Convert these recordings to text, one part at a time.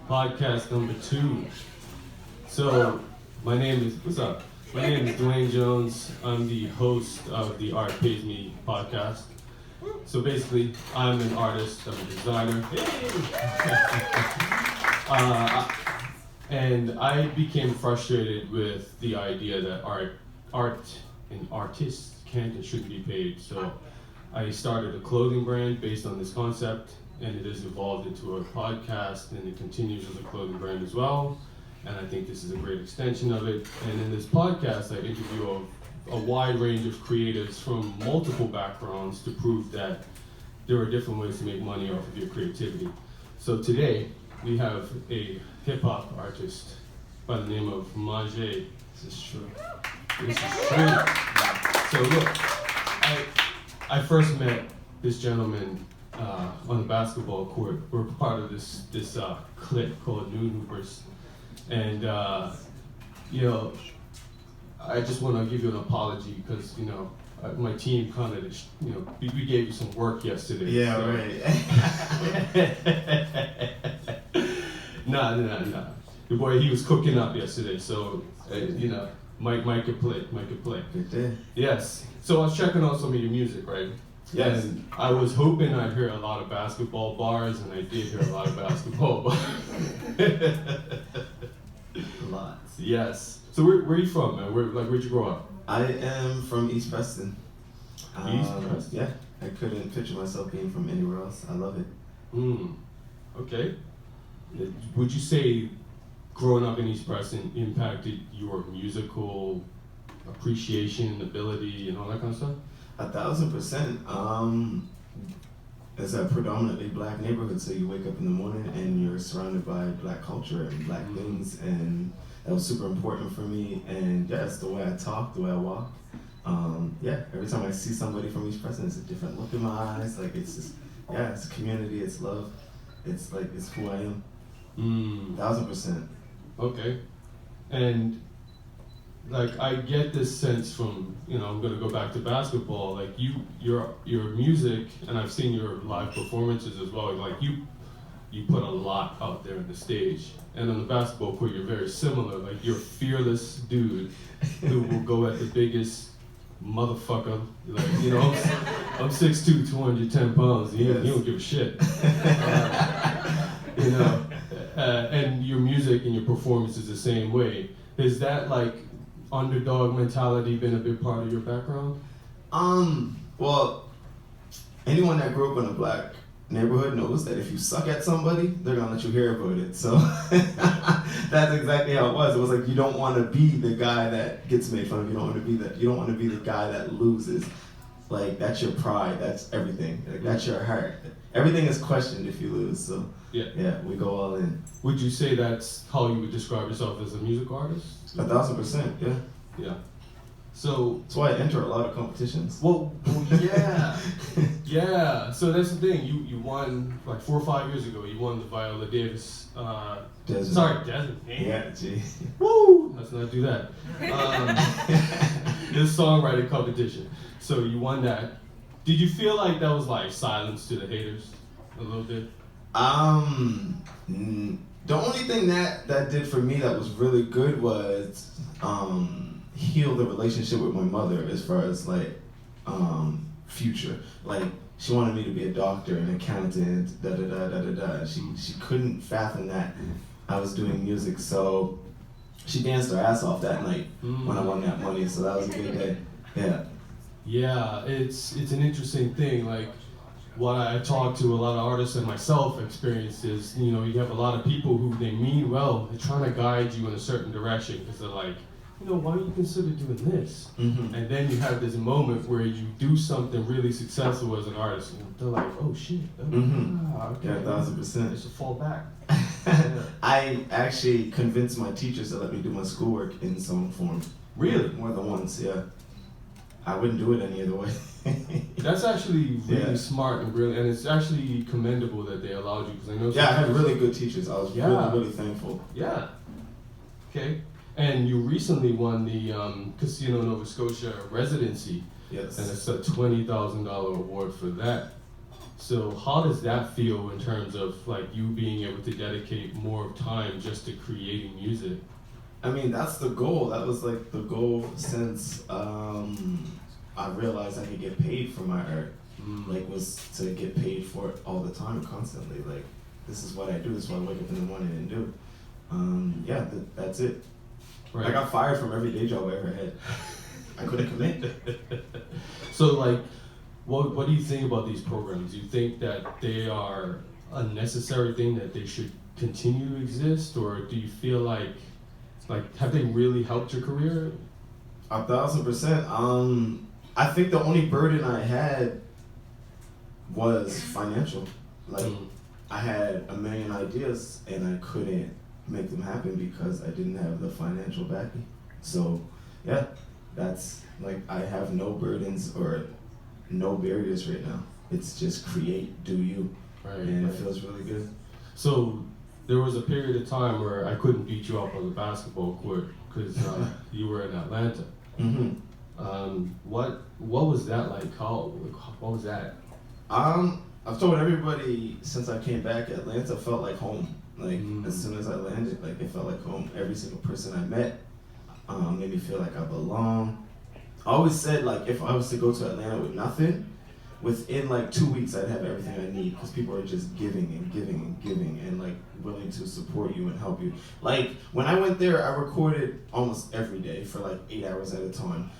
Podcast number 2. So, my name is, what's up? My name is Dwayne Jones. I'm the host of the Art Pays Me podcast. So basically, I'm an artist, I'm a designer. And I became frustrated with the idea that art and artists can't and shouldn't be paid. So I started a clothing brand based on this concept, and it has evolved into a podcast, and it continues as a clothing brand as well. And I think this is a great extension of it. And in this podcast, I interview a wide range of creatives from multiple backgrounds to prove that there are different ways to make money off of your creativity. So today, we have a hip-hop artist by the name of Maje. This is true. This is true. So look, I first met this gentleman on the basketball court. We're part of this clique called Noon Hoopers. And, I just want to give you an apology because, my team kind of, we gave you some work yesterday. Yeah, so. Right. Nah. The boy, he was cooking up yesterday, so, Mike could play. Good day. Yes. So I was checking out some of your music, right? Yes. And I was hoping I'd hear a lot of basketball bars, and I did hear a lot of basketball bars. Lots. Yes. So where are you from, man? Where'd you grow up? I am from East Preston. East Preston? Yeah. I couldn't picture myself being from anywhere else. I love it. Okay. Would you say growing up in East Preston impacted your musical appreciation, ability, and all that kind of stuff? 1,000%. It's a predominantly black neighborhood, so you wake up in the morning and you're surrounded by black culture and black things, and that was super important for me. And yes, the way I talk, the way I walk. Every time I see somebody from East Preston, it's a different look in my eyes. Like it's just, it's a community, it's love. It's like, it's who I am. 1,000%. Okay. And like I get this sense from, I'm gonna go back to basketball, like your music, and I've seen your live performances as well, like you put a lot out there on the stage. And on the basketball court, you're very similar. Like you're a fearless dude who will go at the biggest motherfucker. Like, I'm 6'2", 210 pounds, and you don't give a shit. And your music and your performance is the same way. Is that like underdog mentality been a big part of your background? Well, anyone that grew up in a black neighborhood knows that if you suck at somebody, they're gonna let you hear about it. So that's exactly how it was. It was like you don't want to be the guy that gets made fun of. You don't want to be that. You don't want to be the guy that loses. Like that's your pride. That's everything. Like that's your heart. Everything is questioned if you lose. So yeah, we go all in. Would you say that's how you would describe yourself as a music artist? 1,000%. Yeah. Yeah. So that's why I enter a lot of competitions. Well, yeah. Yeah. So that's the thing. You won like 4 or 5 years ago. You won the Viola Desmond. Desmond. Yeah, gee. Woo! Let's not do that. This songwriting competition. So you won that. Did you feel like that was like silence to the haters a little bit? The only thing that did for me that was really good was heal the relationship with my mother as far as like future. Like she wanted me to be a doctor, an accountant, She couldn't fathom that I was doing music, so she danced her ass off that night when I won that money. So that was a good day. Yeah. Yeah, it's an interesting thing. Like what I talk to a lot of artists and myself experienced is, you have a lot of people who they mean well. They're trying to guide you in a certain direction because they're like, why don't you consider doing this? And then you have this moment where you do something really successful as an artist, and they're like, oh shit, okay. Yeah, 1,000%. I should fall back. I actually convinced my teachers to let me do my schoolwork in some form. Really? More than once, yeah. I wouldn't do it any other way. That's actually really smart and brilliant, and it's actually commendable that they allowed you, because I know. Yeah, I had really good teachers. I was really thankful. Yeah. Okay. And you recently won the Casino Nova Scotia residency. Yes. And it's a $20,000 award for that. So how does that feel in terms of like you being able to dedicate more time just to creating music? I mean, that's the goal. That was like the goal since I realized I could get paid for my art. Like, was to get paid for it all the time, constantly. Like, this is what I do. This is what I wake up in the morning and do. Yeah, that's it. Right. I got fired from every day job I ever had. I couldn't commit. So, like, what do you think about these programs? Do you think that they are a necessary thing that they should continue to exist, or do you feel like have they really helped your career? 1,000%. I think the only burden I had was financial. Like, I had a million ideas and I couldn't make them happen because I didn't have the financial backing. So, yeah, that's like, I have no burdens or no barriers right now. It's just create, do you, and it feels really good. So there was a period of time where I couldn't beat you up on the basketball court because you were in Atlanta. What was that like? What was that? I've told everybody since I came back, Atlanta felt like home. Like, as soon as I landed, like, it felt like home. Every single person I met made me feel like I belong. I always said, like, if I was to go to Atlanta with nothing, within like 2 weeks I'd have everything I need, because people are just giving and giving and giving and like willing to support you and help you. Like, when I went there, I recorded almost every day for like 8 hours at a time.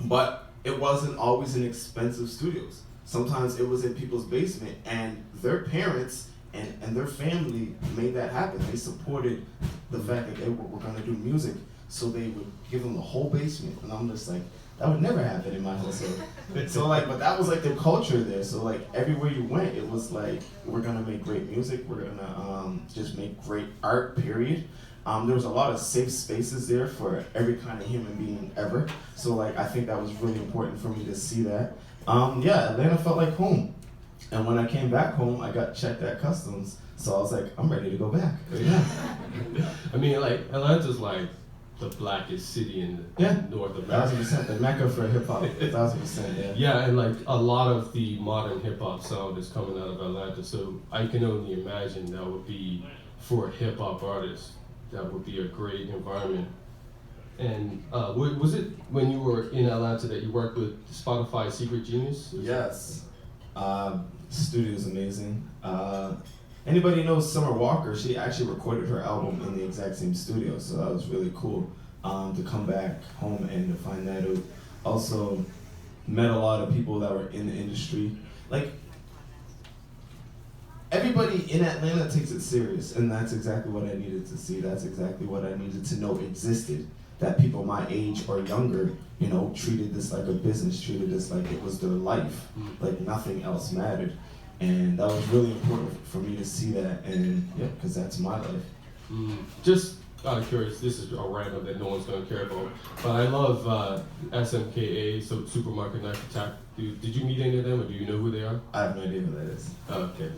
But it wasn't always in expensive studios. Sometimes it was in people's basement, and their parents and their family made that happen. They supported the fact that they were going to do music, so they would give them the whole basement. And I'm just like, that would never happen in my household. So like, but that was like the culture there. So like, everywhere you went, it was like, we're gonna make great music. We're gonna just make great art, period. There was a lot of safe spaces there for every kind of human being ever. So like, I think that was really important for me to see that. Yeah, Atlanta felt like home. And when I came back home, I got checked at customs. So I was like, I'm ready to go back. Yeah. I mean, like, Atlanta's like the blackest city in North America. 1,000%, the mecca for hip hop. 1,000%, yeah. Yeah, and like a lot of the modern hip hop sound is coming out of Atlanta. So I can only imagine that would be, for hip hop artists, that would be a great environment. And was it when you were in Atlanta that you worked with Spotify's Secret Genius? Yes. Studio's amazing. Anybody knows Summer Walker? She actually recorded her album in the exact same studio, so that was really cool to come back home and to find that out. Also, met a lot of people that were in the industry. Like, everybody in Atlanta takes it serious, and that's exactly what I needed to see. That's exactly what I needed to know existed. That people my age or younger, you know, treated this like a business, treated this like it was their life, like nothing else mattered. And that was really important for me to see that, and yeah, because that's my life. Just out of curious, this is a random that no one's gonna care about, but I love SMKA, so Supermarket Knife Attack. Did you meet any of them, or do you know who they are? I have no idea who that is. Okay.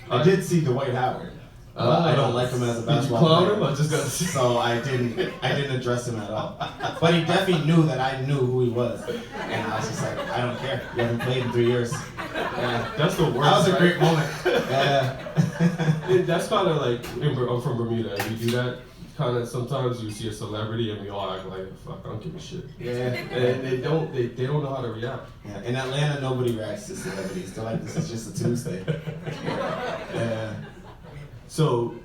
I did see Dwight Howard. I don't like him as a basketball player. Did you clown him? I just got to see. So I didn't address him at all. But he definitely knew that I knew who he was. And I was just like, I don't care. You haven't played in 3 years. Yeah. That's the worst. That was a right? great moment. Yeah. That's kind of like, I'm from Bermuda, and we do that. Kind of sometimes you see a celebrity and we all act like, fuck, I don't give a shit. Yeah. And they don't know how to react. Yeah. In Atlanta, nobody reacts to celebrities. They're like, this is just a Tuesday. Yeah. So,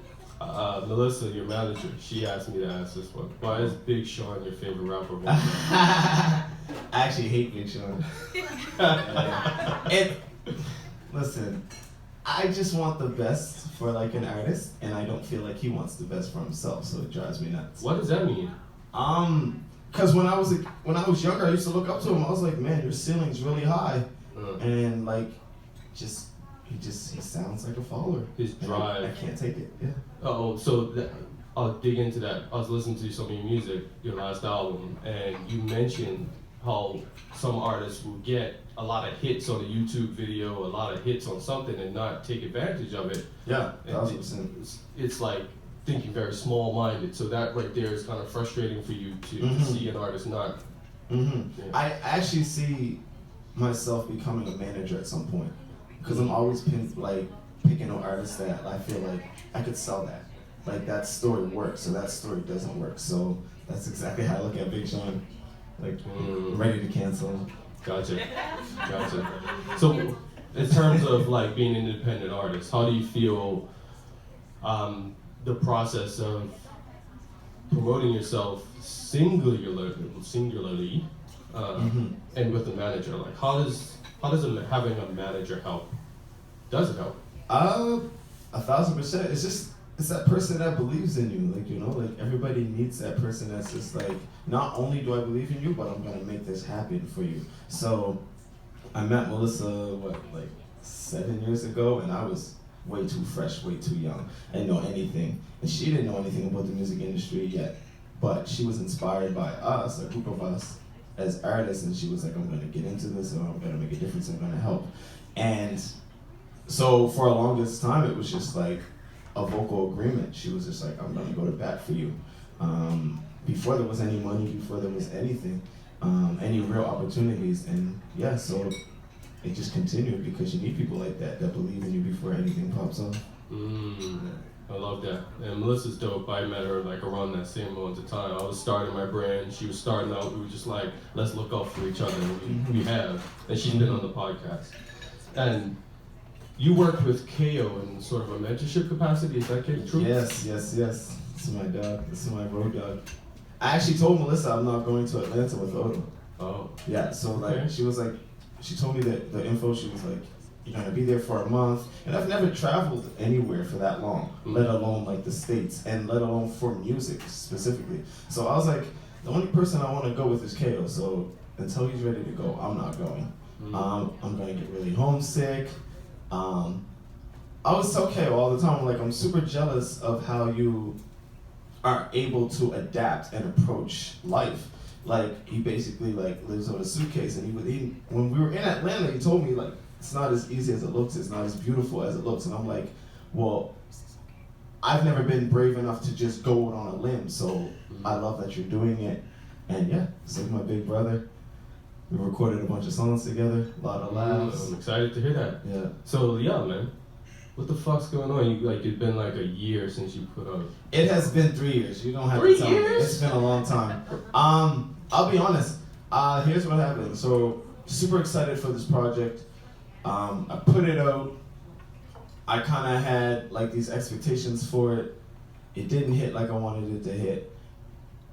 Melissa, your manager, she asked me to ask this one. Why is Big Sean your favorite rapper? I actually hate Big Sean. Listen, I just want the best for like an artist, and I don't feel like he wants the best for himself, so it drives me nuts. What does that mean? Cause when I was younger, I used to look up to him. I was like, man, your ceiling's really high, and like, he sounds like a follower. His drive. I can't take it. Yeah. So I'll dig into that. I was listening to some of your music, your last album, and you mentioned how some artists will get a lot of hits on a YouTube video, a lot of hits on something, and not take advantage of it. Yeah, 1,000%. It's like thinking very small-minded. So that right there is kind of frustrating for you to see an artist not Yeah. I actually see myself becoming a manager at some point because I'm always picking an artist that I feel like I could sell that. Like that story works, or that story doesn't work. So that's exactly how I look at Big Sean. Like ready to cancel. Gotcha. So, in terms of like being an independent artist, how do you feel the process of promoting yourself singularly, and with a manager? Like, how does having a manager help? Does it help? 1,000%. It's that person that believes in you. Like, you know, like everybody needs that person that's just like, not only do I believe in you, but I'm gonna make this happen for you. So I met Melissa, like 7 years ago, and I was way too fresh, way too young. I didn't know anything. And she didn't know anything about the music industry yet. But she was inspired by us, a group of us, as artists, and she was like, I'm gonna get into this, and I'm gonna make a difference, I'm gonna help. And so for the longest time, it was just like a vocal agreement. She was just like, I'm gonna go to bat for you. Before there was any money, before there was anything, any real opportunities, and yeah, so it just continued because you need people like that believe in you before anything pops up. I love that. And Melissa's dope. I met her like around that same moment of time. I was starting my brand. She was starting out. We were just like, let's look out for each other. And we have. And she's been on the podcast. And you worked with Kayo in sort of a mentorship capacity. Is that true? Yes. This is my dog. This is my road dog. I actually told Melissa I'm not going to Atlanta with Odo. Oh. Yeah, so like she was like, she told me that the info, she was like, you're gonna be there for a month. And I've never traveled anywhere for that long, let alone like the States, and let alone for music specifically. So I was like, the only person I wanna go with is Kayo, so until he's ready to go, I'm not going. I'm gonna get really homesick. I always tell Kayo all the time, like, I'm super jealous of how you are able to adapt and approach life. Like, he basically like lives on a suitcase, and when we were in Atlanta, he told me like, it's not as easy as it looks, it's not as beautiful as it looks. And I'm like, well, I've never been brave enough to just go on a limb, so I love that you're doing it. And yeah, it's like my big brother. We recorded a bunch of songs together, a lot of laughs. I'm excited to hear that. Yeah. So yeah, man, what the fuck's going on? It's been like a year since you put out. It has been 3 years. You don't have 3 to tell me. years? It's been a long time. I'll be honest. Here's what happened. So super excited for this project. I put it out. I kind of had like these expectations for it. It didn't hit like I wanted it to hit.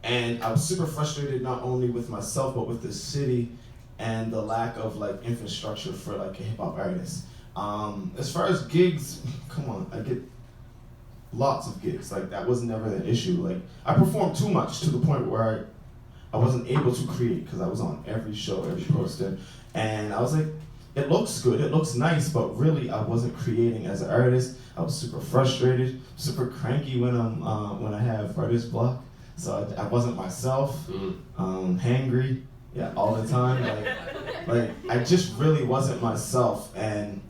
And I was super frustrated not only with myself but with the city and the lack of like infrastructure for like a hip hop artist. As far as gigs, come on, I get lots of gigs. Like that was never an issue. Like I performed too much to the point where I wasn't able to create because I was on every show, every poster, and I was like, it looks good, it looks nice, but really I wasn't creating as an artist. I was super frustrated, super cranky when I have artist block. So I wasn't myself, hangry, yeah, all the time. Like I just really wasn't myself, and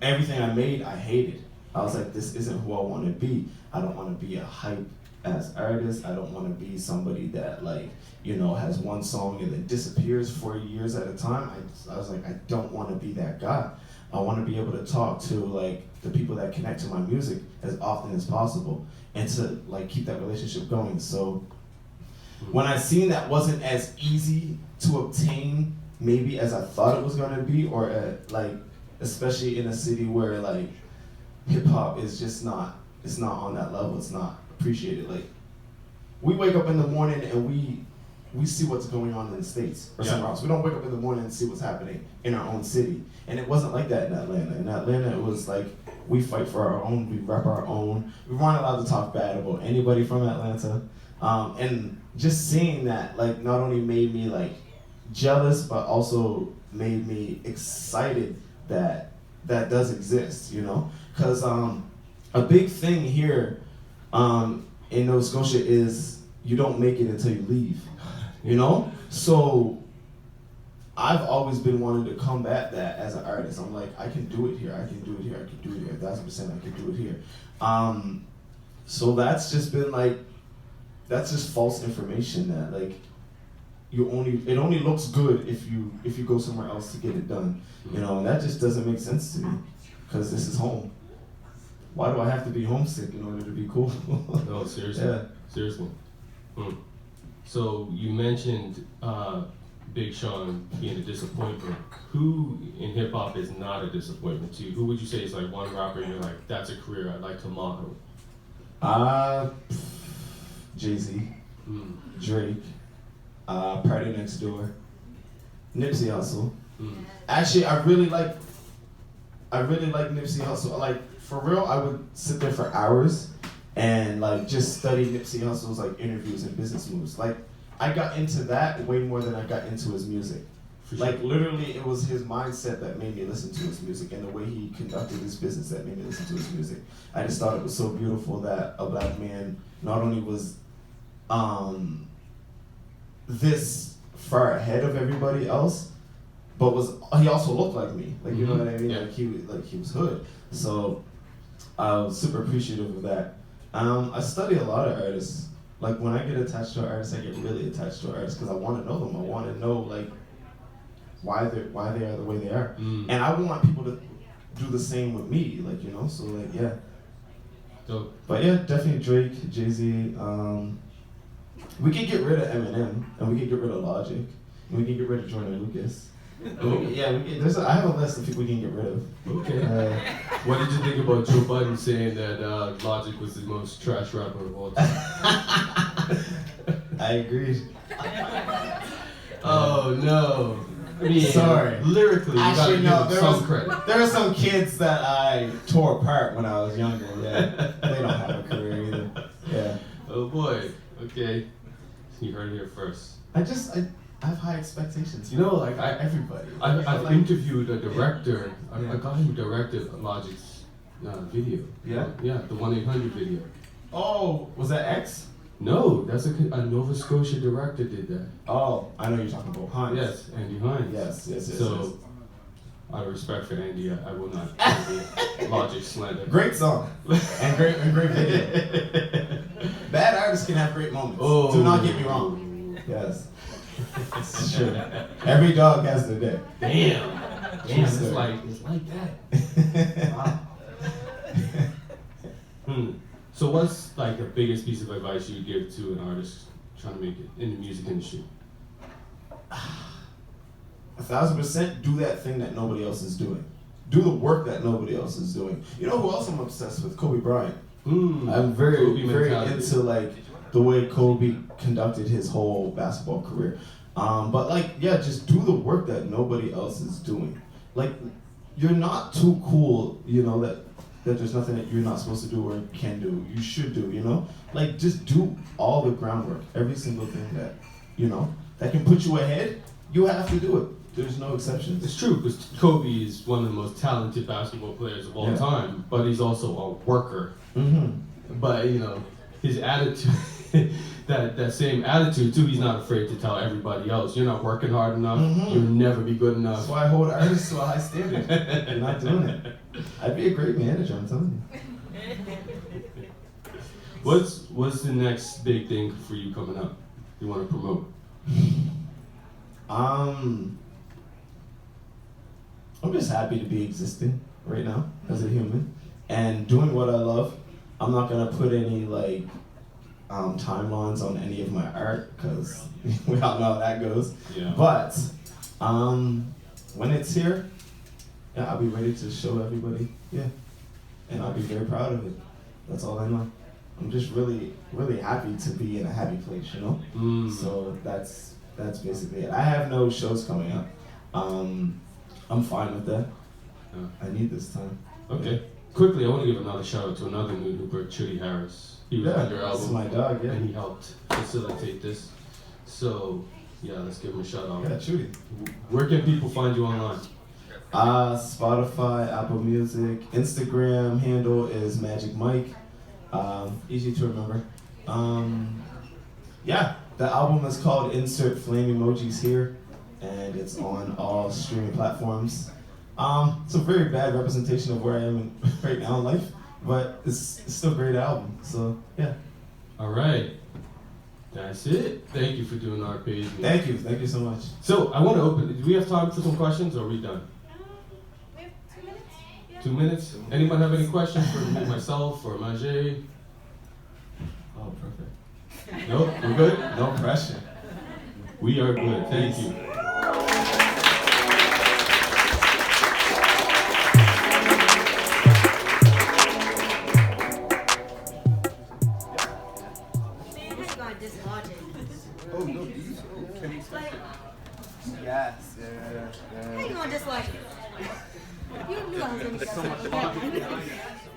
everything I made, I hated. I was like, this isn't who I want to be. I don't want to be a hype ass artist. I don't want to be somebody that like, has one song and then disappears for years at a time. I was like, I don't want to be that guy. I want to be able to talk to like the people that connect to my music as often as possible and to like keep that relationship going. So when I seen that wasn't as easy to obtain maybe as I thought it was gonna be, or like especially in a city where like hip hop is just not, it's not on that level, it's not appreciated. Like we wake up in the morning and we see what's going on in the States or somewhere else. We don't wake up in the morning and see what's happening in our own city. And it wasn't like that in Atlanta. In Atlanta, it was like, we fight for our own, we rep our own. We weren't allowed to talk bad about anybody from Atlanta. And just seeing that, like, not only made me like jealous, but also made me excited that that does exist, Because a big thing here in Nova Scotia is you don't make it until you leave. So I've always been wanting to combat that as an artist. I'm like, I can do it here, I can do it here, I can do it here, 1,000% I can do it here. So that's just been like, that's just false information that like, it only looks good if you go somewhere else to get it done. You know, and that just doesn't make sense to me, because this is home. Why do I have to be homesick in order to be cool? No, seriously. Yeah. Seriously. So you mentioned Big Sean being a disappointment. Who in hip hop is not a disappointment to you? Who would you say is like one rapper you're like, that's a career I'd like to model? Jay-Z, Drake, Party Next Door, Nipsey Hussle. Actually, I really like Nipsey Hussle. Like, for real, I would sit there for hours and like just study Nipsey Hussle's like interviews and business moves. Like, I got into that way more than I got into his music. Like, literally, it was his mindset that made me listen to his music, and the way he conducted his business that made me listen to his music. I just thought it was so beautiful that a black man not only was this far ahead of everybody else, but he also looked like me. Like, you know what I mean? Yeah. Like he was hood. So I was super appreciative of that. I study a lot of artists. Like, when I get attached to an artist, I get really attached to an artist because I want to know them. I want to know like why they are the way they are, and I want people to do the same with me. Like, you know, so like, yeah. Dope. But yeah, definitely Drake, Jay-Z. We can get rid of Eminem, and we can get rid of Logic, and we can get rid of Jordan Lucas. I have a list of people we can get rid of. Okay. What did you think about Joe Budden saying that Logic was the most trash rapper of all time? I agree. Oh no. I mean, sorry. Lyrically, actually, you gotta give some credit. There were some kids that I tore apart when I was younger. Yeah, they don't have a career either. Yeah. Oh boy. Okay. You heard it here first. I have high expectations. You know, like everybody. I've interviewed a director, a guy who directed Logic's video. Yeah? Yeah, the 1-800 video. Oh, was that X? No, that's a Nova Scotia director did that. Oh, I know you're talking about Hines. Yes, Andy Hines. Yes. So, out of respect for Andy, I will not Andy Logic slander. Great song and great video. Bad artists can have great moments. Oh. Do not get me wrong. Yes. It's true. Every dog has their day. Damn, it's like that. Wow. So what's like the biggest piece of advice you would give to an artist trying to make it in the music industry? 1,000% do that thing that nobody else is doing. Do the work that nobody else is doing. You know who else I'm obsessed with? Kobe Bryant. I'm very into like the way Kobe conducted his whole basketball career. But like, yeah, just do the work that nobody else is doing. Like, you're not too cool, you know, that there's nothing that you're not supposed to do or can do. You should do, you know? Like, just do all the groundwork. Every single thing that, you know, that can put you ahead, you have to do it. There's no exceptions. It's true, because Kobe is one of the most talented basketball players of all time, but he's also a worker. But, you know, his attitude, that same attitude too, he's not afraid to tell everybody else, you're not working hard enough, you'll never be good enough. That's why I hold artists to a high standard. You're not doing it. I'd be a great manager, I'm telling you. What's the next big thing for you coming up you want to promote? I'm just happy to be existing right now as a human and doing what I love. I'm not gonna put any like timelines on any of my art because we all know how that goes. Yeah. But when it's here, yeah, I'll be ready to show everybody. Yeah, and I'll be very proud of it. That's all I know. I'm just really, really happy to be in a happy place, you know. So that's basically it. I have no shows coming up. I'm fine with that. I need this time. Okay. Yeah. Quickly, I want to give another shout out to another new Hooper, Chitty Harris. He was on your album. This is my dog, yeah. And he helped facilitate this. So, yeah, let's give him a shout out. Yeah, Chudy. Where can people find you online? Spotify, Apple Music, Instagram handle is Magic Mike. Easy to remember. Yeah, the album is called Insert Flame Emojis Here, and it's on all streaming platforms. It's a very bad representation of where I am right now in life, but it's still a great album. So yeah. All right. That's it. Thank you for doing our page. Thank you so much. So I want to open. Do we have time for some questions, or are we done? We have 2 minutes. Yeah. 2 minutes. Anyone have any questions for me, myself or Maje? Oh, perfect. Nope, we're good. No pressure. We are good. Thank you. Oh no, these can you Like, yes, how you gonna dislike it? You knew I was gonna so much fun.